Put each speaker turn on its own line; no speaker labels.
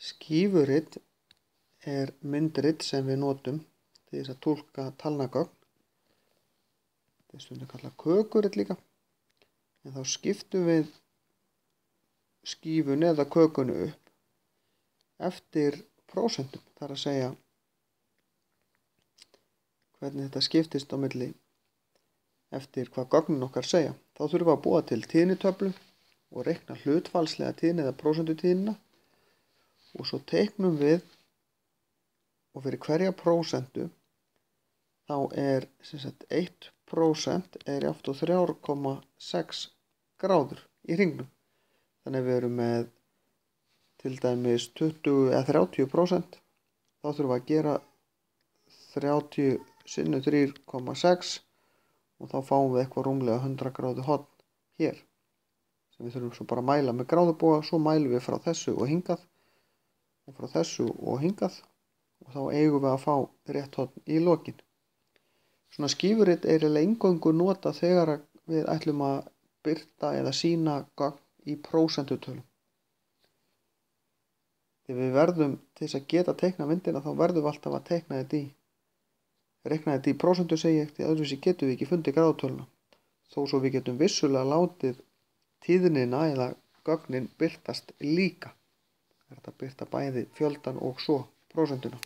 Skífurit er myndrit sem við notum til þess að túlka talnagögn. Þetta er stundum kallað kökurit líka. En þá skiptum við skífunni eða kökunni upp eftir prósentum. Það er að segja hvernig þetta skiptist á milli eftir hvað gögnin okkar segja. Þá þurfum við að búa til tíðnitöflu og reikna hlutfallslega tíðni eða prósentutíðnina. Og svo teiknum við, og fyrir hverja prósentu þá er 1% er jafnt og 3,6 gráður í hringnum. Þannig við erum með til dæmis 20 eða 30%, þá þurfum við að gera 30 sinnum 3,6 og þá fáum við eitthvað rúmlega 100 gráðu horn hér, sem við þurfum svo bara að mæla með gráðuboga. Svo mælum við frá þessu og hingað og frá þessu og hingað og þá eigum við að fá rétt horn í lokin. Svona skífurit er eingöngu notað þegar við ætlum að birta eða sýna gögn í prósentutölum. Þegar við verðum til þess að geta teikna myndina, þá verðum við alltaf að teikna reikna þetta í prósentu, segi ég, því öðruvísi getum við ekki fundið gráðutöluna. Þó svo við getum vissulega látið tíðnina eða gögnin birtast líka. Það er að birta bæði fjöldan og svo prósentuna.